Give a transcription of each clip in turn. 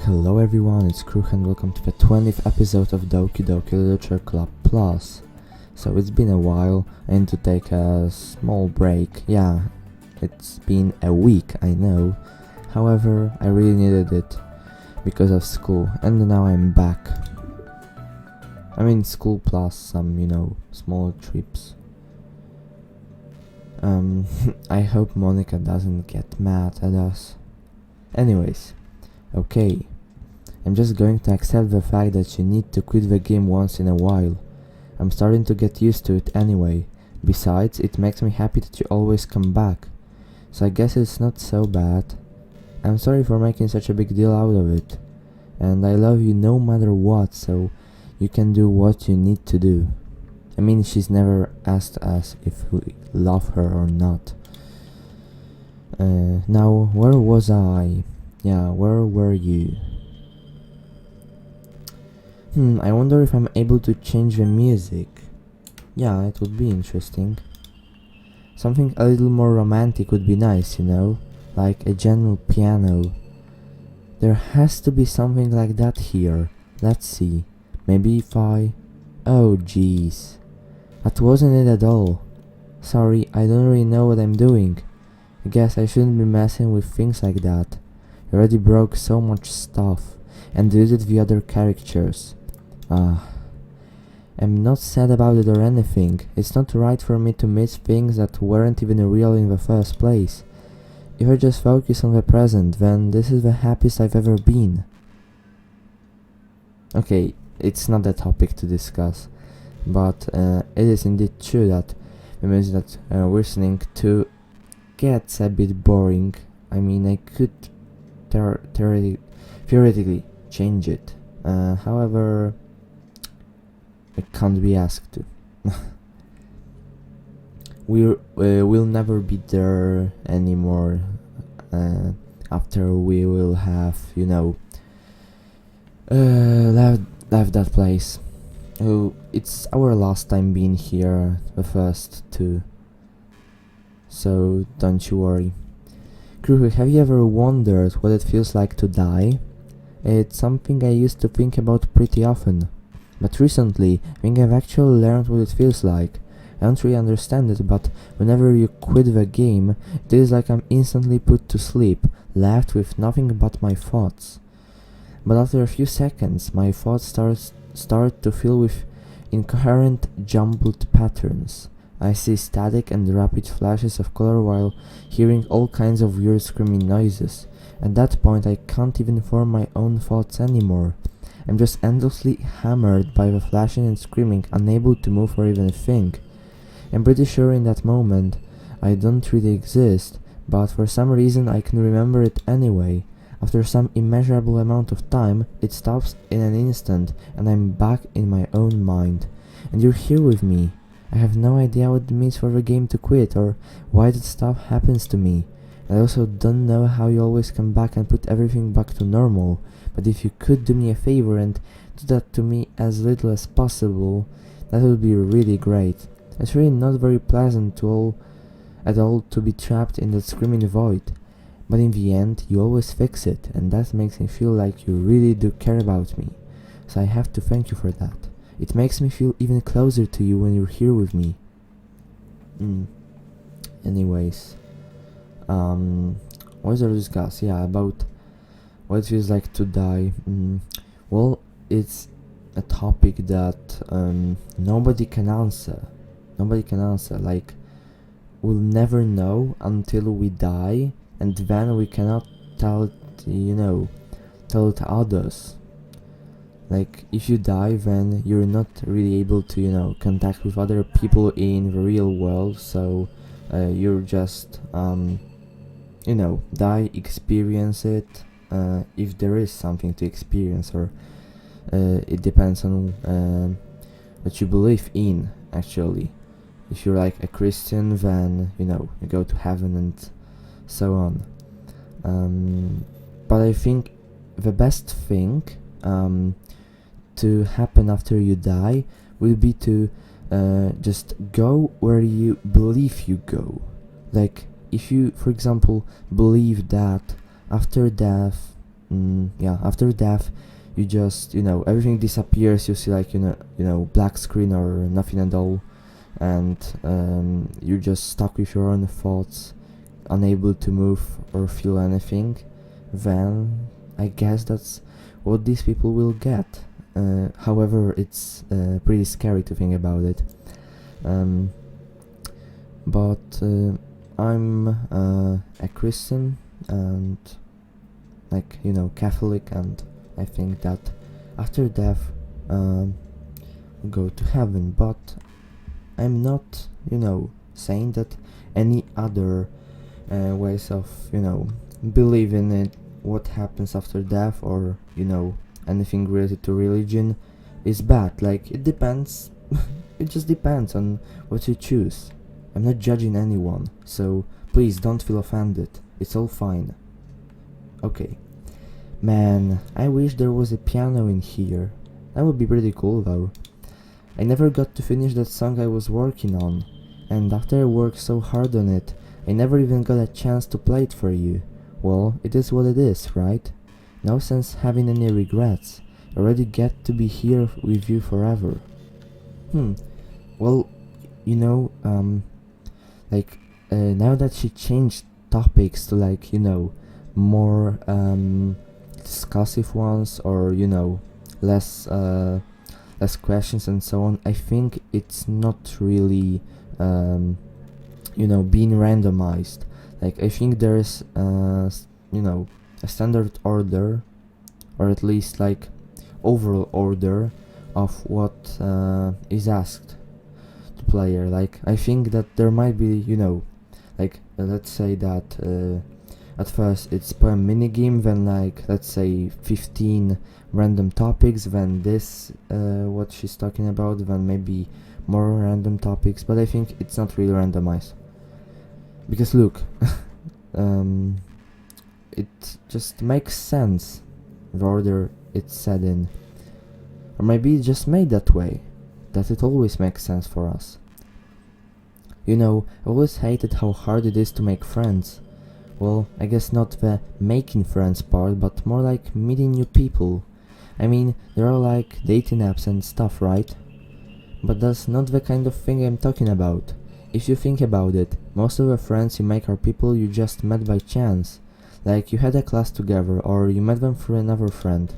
Hello everyone, it's Kruk and welcome to the 20th episode of Doki Doki Literature Club Plus. So it's been a while, I need to take a small break. Yeah, it's been a week, I know. However, I really needed it because of school, and now I'm back. I mean school plus some, small trips. I hope Monika doesn't get mad at us. Anyways, okay. I'm just going to accept the fact that you need to quit the game once in a while. I'm starting to get used to it anyway. Besides, it makes me happy that you always come back. So I guess it's not so bad. I'm sorry for making such a big deal out of it. And I love you no matter what, so you can do what you need to do. I mean, she's never asked us if we love her or not. Now, where was I? Yeah, where were you? I wonder if I'm able to change the music. Yeah, it would be interesting. Something a little more romantic would be nice, like a gentle piano. There has to be something like that here. Let's see. Maybe if I... Oh jeez. That wasn't it at all. Sorry, I don't really know what I'm doing. I guess I shouldn't be messing with things like that. I already broke so much stuff and deleted the other characters. I'm not sad about it or anything. It's not right for me to miss things that weren't even real in the first place. If I just focus on the present, then this is the happiest I've ever been. Okay, it's not a topic to discuss, but it is indeed true that the music that we're listening to gets a bit boring. I mean, I could theoretically change it. However, I can't be asked to. We'll never be there anymore after we will have, left that place. Oh, it's our last time being here, the first two. So don't you worry. Kruku, have you ever wondered what it feels like to die? It's something I used to think about pretty often. But recently, I think I've actually learned what it feels like. I don't really understand it, but whenever you quit the game, it is like I'm instantly put to sleep, left with nothing but my thoughts. But after a few seconds, my thoughts start to fill with incoherent, jumbled patterns. I see static and rapid flashes of color while hearing all kinds of weird screaming noises. At that point, I can't even form my own thoughts anymore. I'm just endlessly hammered by the flashing and screaming, unable to move or even think. I'm pretty sure in that moment I don't really exist, but for some reason I can remember it anyway. After some immeasurable amount of time, it stops in an instant and I'm back in my own mind. And you're here with me. I have no idea what it means for the game to quit or why that stuff happens to me. I also don't know how you always come back and put everything back to normal, but if you could do me a favor and do that to me as little as possible, that would be really great. It's really not very pleasant at all to be trapped in that screaming void, but in the end you always fix it, and that makes me feel like you really do care about me. So I have to thank you for that. It makes me feel even closer to you when you're here with me. Anyways, what is there to discuss? Yeah, about what it feels like to die. Well, it's a topic that nobody can answer. Like, we'll never know until we die, and then we cannot tell it, tell it to others. Like, if you die, then you're not really able to, contact with other people in the real world, so you're just, die, experience it, if there is something to experience, or it depends on what you believe in, actually. If you're like a Christian, then, you go to heaven and so on. But I think the best thing to happen after you die will be to just go where you believe you go. Like, if you, for example, believe that after death yeah, after death, you just, everything disappears. You see, like, black screen or nothing at all, and you're just stuck with your own thoughts, unable to move or feel anything. Then I guess that's what these people will get. However, it's pretty scary to think about it. But I'm a Christian and, like, Catholic, and I think that after death we go to heaven. But I'm not, saying that any other ways of, believing it, what happens after death, or, anything related to religion is bad. Like, it depends. It just depends on what you choose. I'm not judging anyone, so please don't feel offended. It's all fine. Okay. Man, I wish there was a piano in here. That would be pretty cool though. I never got to finish that song I was working on, and after I worked so hard on it, I never even got a chance to play it for you. Well, it is what it is, right? No sense having any regrets. I already get to be here with you forever. Well, now that she changed topics to, like, more discussive ones, or, less questions and so on, I think it's not really being randomized. Like, I think there's a standard order, or at least, like, overall order of what is asked to player. Like, I think that there might be, let's say that at first it's poem minigame, then, like, let's say 15 random topics, then this what she's talking about, then maybe more random topics. But I think it's not really randomized, because look, it just makes sense the order it's said in. Or maybe it's just made that way, that it always makes sense for us. I always hated how hard it is to make friends. Well, I guess not the making friends part, but more like meeting new people. I mean, there are, like, dating apps and stuff, right? But that's not the kind of thing I'm talking about. If you think about it, most of the friends you make are people you just met by chance. Like, you had a class together, or you met them through another friend.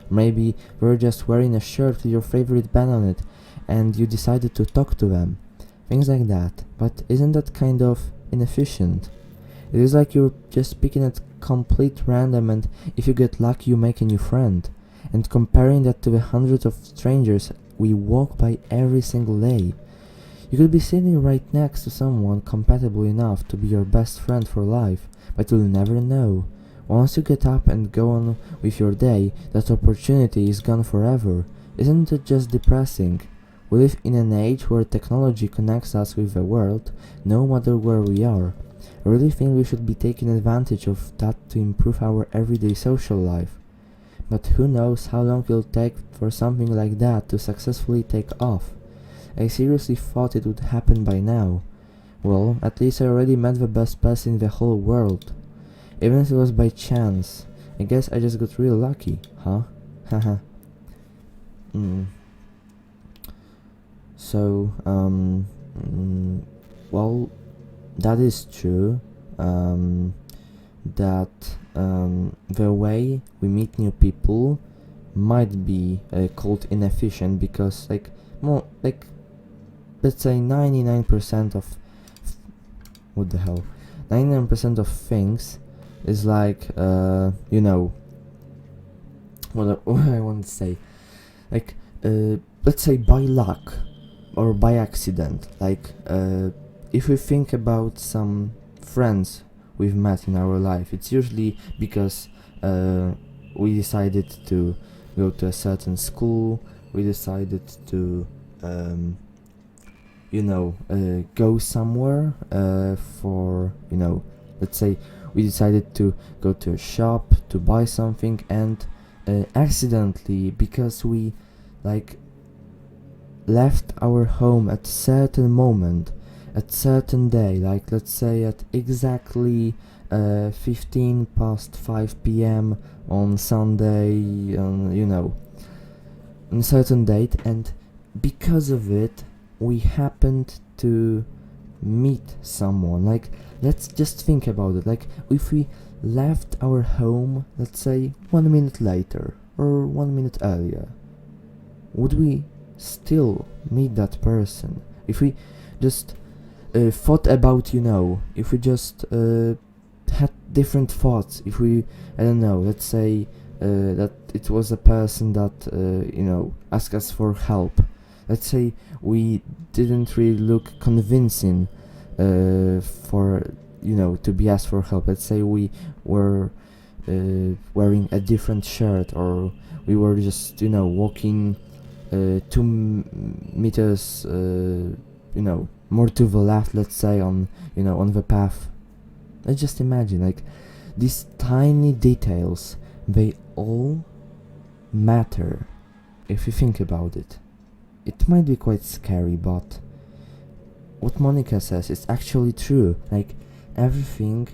Maybe they were just wearing a shirt with your favorite band on it, and you decided to talk to them. Things like that. But isn't that kind of inefficient? It is like you're just picking at complete random, and if you get lucky you make a new friend. And comparing that to the hundreds of strangers we walk by every single day. You could be sitting right next to someone compatible enough to be your best friend for life, but you'll never know. Once you get up and go on with your day, that opportunity is gone forever. Isn't it just depressing? We live in an age where technology connects us with the world, no matter where we are. I really think we should be taking advantage of that to improve our everyday social life. But who knows how long it'll take for something like that to successfully take off. I seriously thought it would happen by now. Well, at least I already met the best person in the whole world. Even if it was by chance. I guess I just got real lucky, huh? Haha. So, well, that is true. That the way we meet new people might be called inefficient, because, like, more, like, let's say 99% of what the hell 99% of things is like what I want to say, like, let's say by luck or by accident. Like, if we think about some friends we've met in our life, it's usually because we decided to go to a certain school, we decided to go somewhere for, let's say we decided to go to a shop to buy something, and accidentally, because we, like, left our home at certain moment, at certain day, like, let's say at exactly 15 past 5 p.m. on Sunday, on a certain date, and because of it, we happened to meet someone. Like, let's just think about it. Like, if we left our home, let's say 1 minute later or 1 minute earlier, would we still meet that person? If we just thought about, if we just had different thoughts, if we, I don't know, let's say that it was a person that, asked us for help. Let's say we didn't really look convincing for, to be asked for help. Let's say we were wearing a different shirt, or we were just, walking 2 meters, more to the left, let's say, on the path. Let's just imagine, like, these tiny details, they all matter if you think about it. It might be quite scary, but what Monika says is actually true. Like, everything,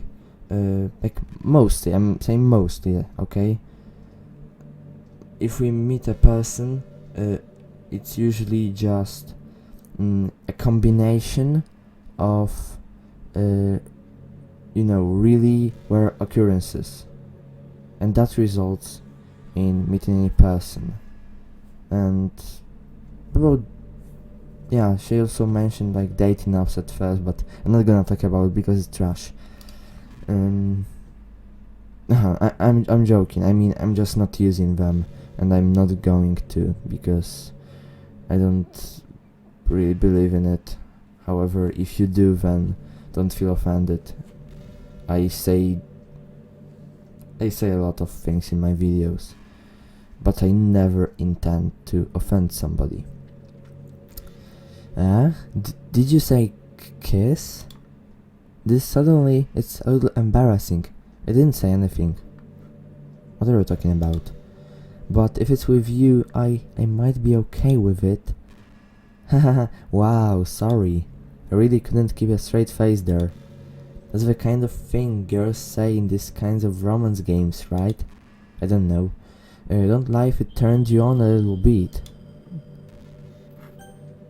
like, mostly, I'm saying mostly, okay? If we meet a person, it's usually just a combination of really rare occurrences, and that results in meeting a person. And about, she also mentioned like dating apps at first, but I'm not gonna talk about it because it's trash. I'm joking. I mean, I'm just not using them, and I'm not going to, because I don't really believe in it. However, if you do, then don't feel offended. I say a lot of things in my videos, but I never intend to offend somebody. Did you say kiss? This suddenly, it's a little embarrassing. I didn't say anything. What are you talking about? But if it's with you, I might be okay with it. Hahaha, wow, sorry. I really couldn't keep a straight face there. That's the kind of thing girls say in these kinds of romance games, right? I don't know. Don't lie if it turned you on a little bit.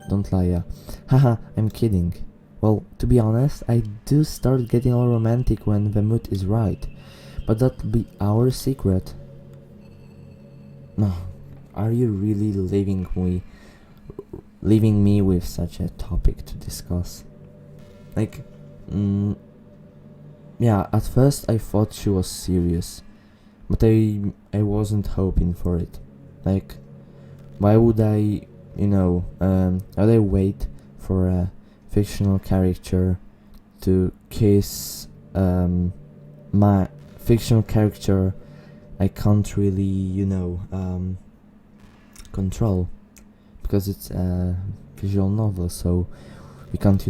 Don't lie, yeah. Haha, I'm kidding. Well, to be honest, I do start getting all romantic when the mood is right. But that'll be our secret. No, are you really leaving me with such a topic to discuss? Like, at first I thought she was serious, but I wasn't hoping for it. Like, why would I, would I wait for a fictional character to kiss my fictional character I can't really, control, because it's a visual novel, so we can't,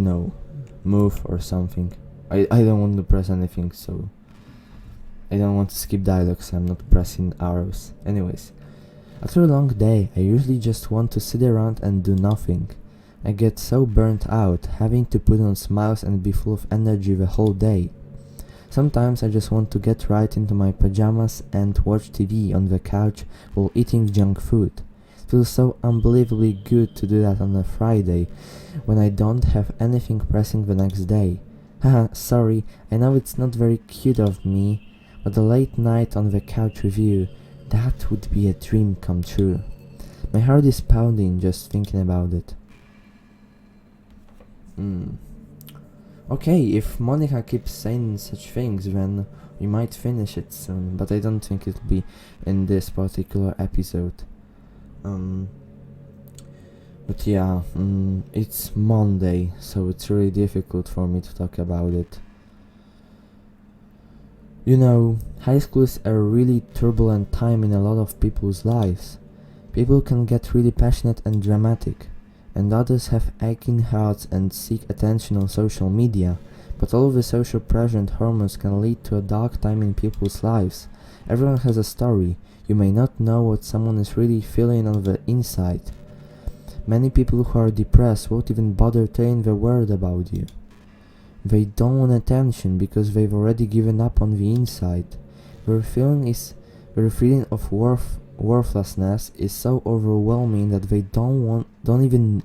move or something. I don't want to press anything, so I don't want to skip dialogue, so I'm not pressing arrows. Anyways, after a long day, I usually just want to sit around and do nothing. I get so burnt out, having to put on smiles and be full of energy the whole day. Sometimes I just want to get right into my pajamas and watch TV on the couch while eating junk food. It feels so unbelievably good to do that on a Friday, when I don't have anything pressing the next day. Haha, sorry, I know it's not very cute of me, but a late night on the couch with you, that would be a dream come true. My heart is pounding just thinking about it. Okay, if Monika keeps saying such things, then we might finish it soon, but I don't think it'll be in this particular episode. But yeah, it's Monday, so it's really difficult for me to talk about it. High school is a really turbulent time in a lot of people's lives. People can get really passionate and dramatic, and others have aching hearts and seek attention on social media, but all of the social pressure and hormones can lead to a dark time in people's lives. Everyone has a story. You may not know what someone is really feeling on the inside. Many people who are depressed won't even bother telling the world about you. They don't want attention because they've already given up on the inside. Their feeling of worthlessness is so overwhelming that they don't even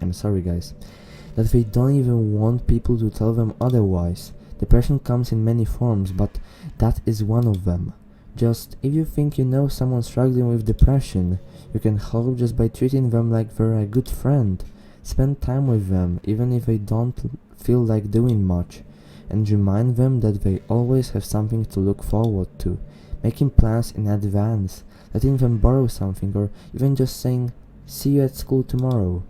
I'm sorry guys, that they don't even want people to tell them otherwise. Depression comes in many forms, but that is one of them. Just, if you think you know someone struggling with depression, you can help just by treating them like they're a good friend. Spend time with them, even if they don't feel like doing much, and remind them that they always have something to look forward to. Making plans in advance, letting them borrow something, or even just saying, "See you at school tomorrow."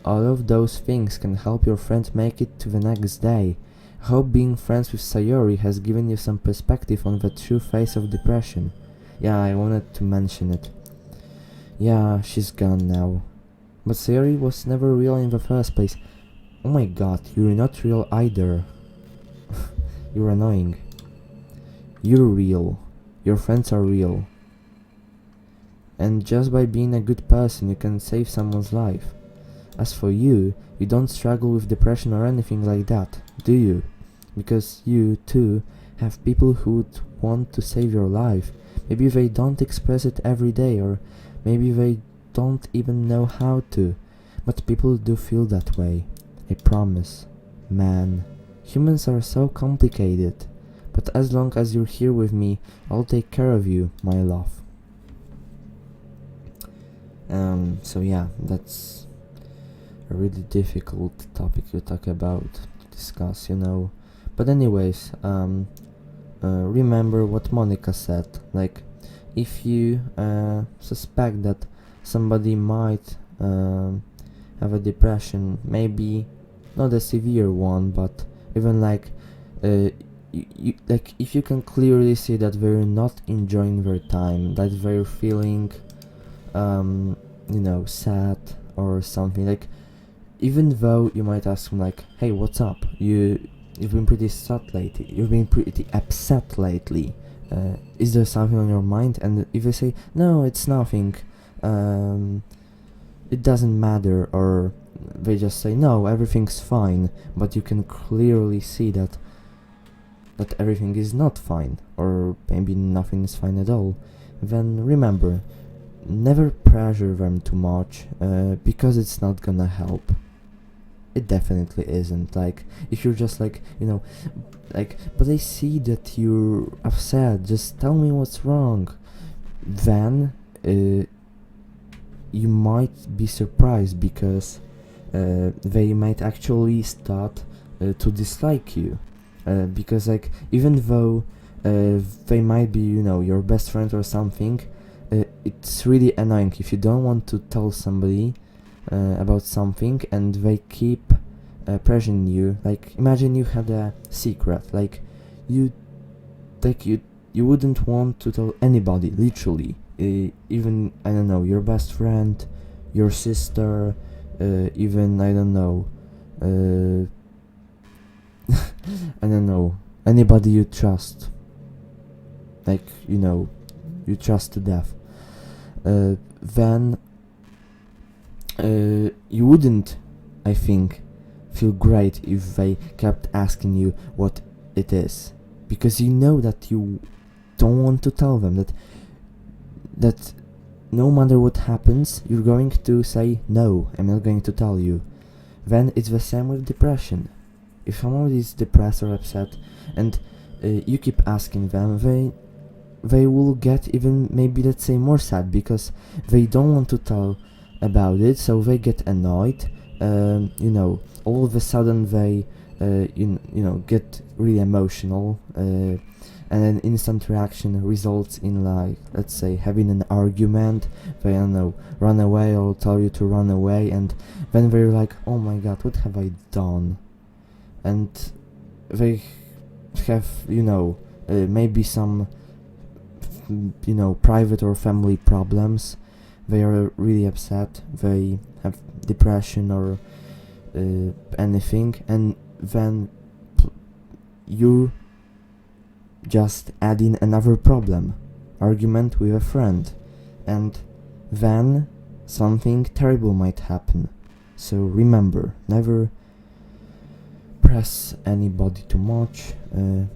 All of those things can help your friend make it to the next day. I hope being friends with Sayori has given you some perspective on the true face of depression. Yeah, I wanted to mention it. Yeah, she's gone now. But Sayori was never real in the first place. Oh my god, you're not real either. You're annoying. You're real. Your friends are real. And just by being a good person, you can save someone's life. As for you, you don't struggle with depression or anything like that, do you? Because you, too, have people who would want to save your life. Maybe they don't express it every day, or maybe they don't even know how to. But people do feel that way. I promise. Man, humans are so complicated. But as long as you're here with me, I'll take care of you, my love. So yeah, that's a really difficult topic to talk about, to discuss, you know. But anyways, remember what Monika said, like, if you suspect that somebody might have a depression, maybe not a severe one, but even like, like if you can clearly see that they're not enjoying their time, that they're feeling, you know, sad or something, like, even though you might ask them like, "Hey, what's up? You've been pretty sad lately. You've been pretty upset lately. Is there something on your mind?" And if they say, "No, it's nothing. It doesn't matter," or they just say, "No, everything's fine," but you can clearly see that everything is not fine, or maybe nothing is fine at all, then remember, never pressure them too much, because it's not gonna help. It definitely isn't. Like, if you're just like, you know, like, "But I see that you're upset, just tell me what's wrong," then you might be surprised, because they might actually start to dislike you, because like, even though they might be, you know, your best friend or something, it's really annoying if you don't want to tell somebody about something and they keep pressuring you. Like, imagine you had a secret, like you wouldn't want to tell anybody, literally, even, I don't know, your best friend, your sister, even, I don't know, I don't know, anybody you trust, like, you know, you trust to death, then you wouldn't, I think, feel great if they kept asking you what it is, because you know that you don't want to tell them, that no matter what happens, you're going to say, "No, I'm not going to tell you." Then it's the same with depression. If someone is depressed or upset and you keep asking them, they will get even, maybe, let's say, more sad, because they don't want to tell about it, so they get annoyed, you know, all of a sudden they you know, get really emotional, and an instant reaction results in, like, let's say, having an argument. They, I don't know, run away or tell you to run away, and then they're like, "Oh my god, what have I done?" And they have, you know, maybe some, you know, private or family problems. They are really upset, they have depression or anything, and then you just add in another problem, argument with a friend, and then something terrible might happen. So remember, never impress anybody too much.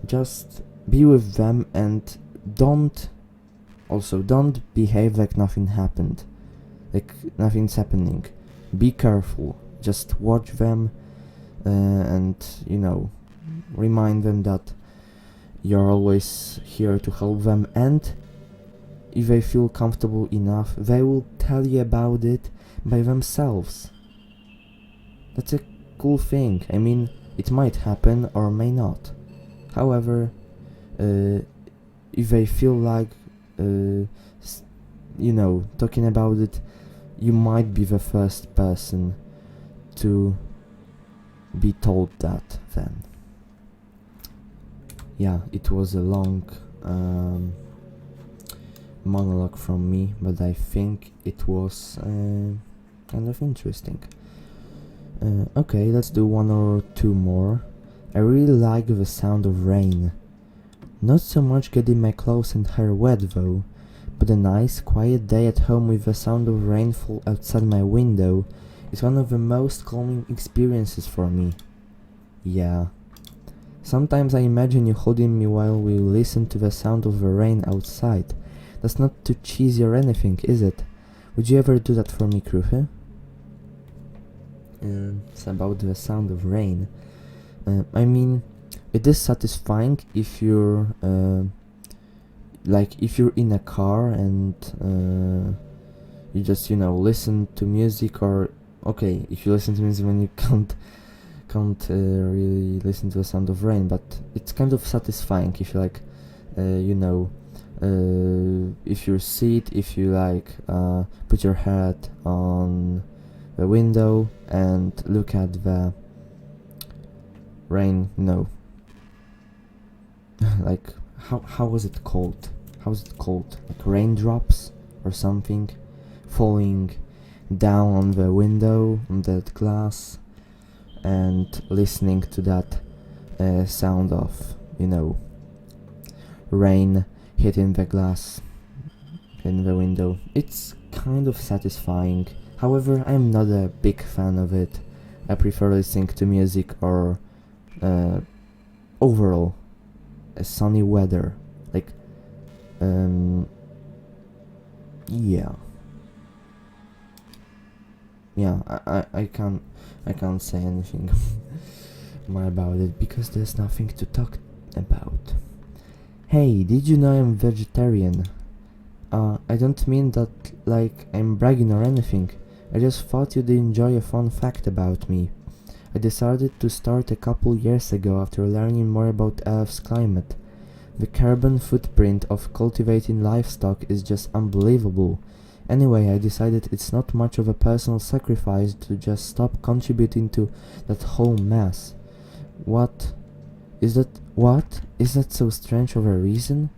Just be with them and don't behave like nothing happened, like nothing's happening. Be careful, just watch them, and remind them that you're always here to help them, and if they feel comfortable enough, they will tell you about it by themselves. That's a cool thing. I mean, it might happen or may not. However, if they feel like talking about it, you might be the first person to be told that then. Yeah, it was a long monologue from me, but I think it was kind of interesting. Okay, let's do one or two more. I really like the sound of rain. Not so much getting my clothes and hair wet though, but a nice quiet day at home with the sound of rainfall outside my window is one of the most calming experiences for me. Yeah. Sometimes I imagine you holding me while we listen to the sound of the rain outside. That's not too cheesy or anything, is it? Would you ever do that for me, Kruche? It's about the sound of rain. I mean, it is satisfying if you're if you're in a car and you just listen to music, or okay, if you listen to music when you can't really listen to the sound of rain, but it's kind of satisfying if you if you sit, if you put your head on the window and look at the rain, like how was it called? Like raindrops or something falling down on the window, on that glass, and listening to that sound of rain hitting the glass in the window. It's kind of satisfying. However, I'm not a big fan of it. I prefer listening to music or overall sunny weather. I can't say anything more about it because there's nothing to talk about. Hey, did you know I'm vegetarian? I don't mean that like I'm bragging or anything. I just thought you'd enjoy a fun fact about me. I decided to start a couple years ago after learning more about Earth's climate. The carbon footprint of cultivating livestock is just unbelievable. Anyway, I decided it's not much of a personal sacrifice to just stop contributing to that whole mess. What? Is that so strange of a reason?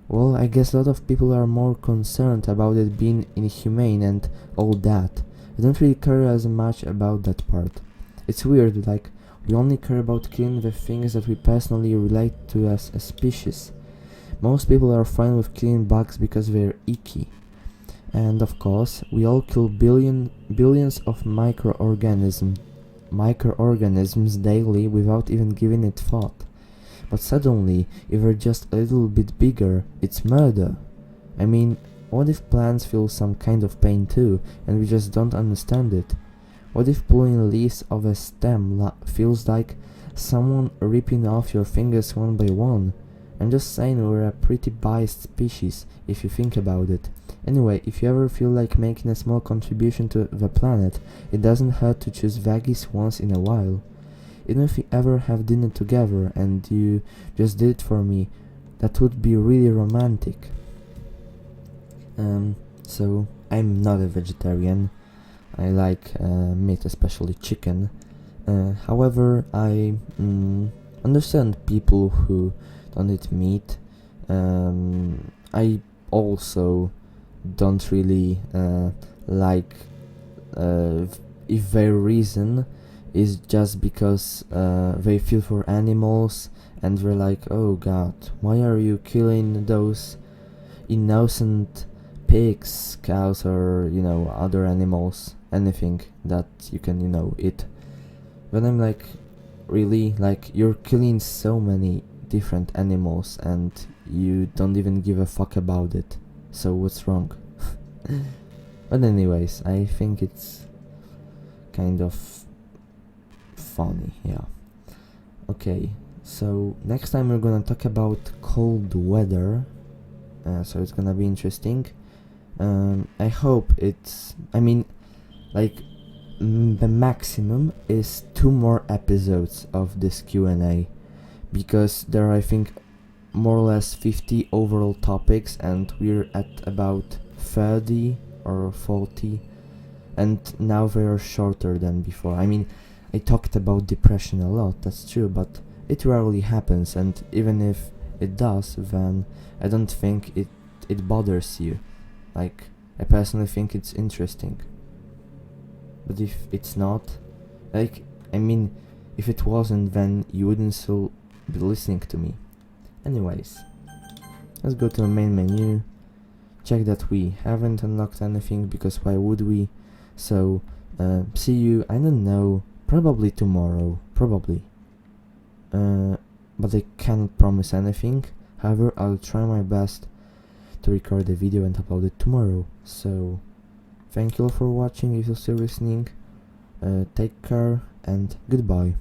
Well, I guess a lot of people are more concerned about it being inhumane and all that. I don't really care as much about that part. It's weird, we only care about killing the things that we personally relate to as a species. Most people are fine with killing bugs because they're icky. And of course, we all kill billions of microorganisms daily without even giving it thought. But suddenly, if we're just a little bit bigger, it's murder. I mean, what if plants feel some kind of pain too, and we just don't understand it? What if pulling leaves of a stem feels like someone ripping off your fingers one by one? I'm just saying we're a pretty biased species, if you think about it. Anyway, if you ever feel like making a small contribution to the planet, it doesn't hurt to choose veggies once in a while. Even if we ever have dinner together and you just did it for me, that would be really romantic. So I'm not a vegetarian. I like meat, especially chicken. However, I understand people who don't eat meat. I also don't really like if their reason is just because they feel for animals and they're like, oh god, why are you killing those innocent pigs, cows, or other animals, anything that you can eat. Then I'm like, Really? Like, you're killing so many different animals and you don't even give a fuck about it. So what's wrong? But anyways, I think it's kind of funny, yeah. Okay, so next time we're gonna talk about cold weather, so it's gonna be interesting. I hope it's, I mean, like, the maximum is 2 more episodes of this Q&A, because there are, I think, more or less 50 overall topics and we're at about 30 or 40, and now they are shorter than before. I mean, I talked about depression a lot, that's true, but it rarely happens, and even if it does, then I don't think it bothers you. Like, I personally think it's interesting. But if it's not, like, I mean, if it wasn't, then you wouldn't still be listening to me. Anyways, let's go to the main menu, check that we haven't unlocked anything, because why would we? So, see you, I don't know, probably tomorrow, probably. But I can't promise anything. However, I'll try my best to record the video and upload it tomorrow. So, thank you all for watching if you're still listening. Take care and goodbye.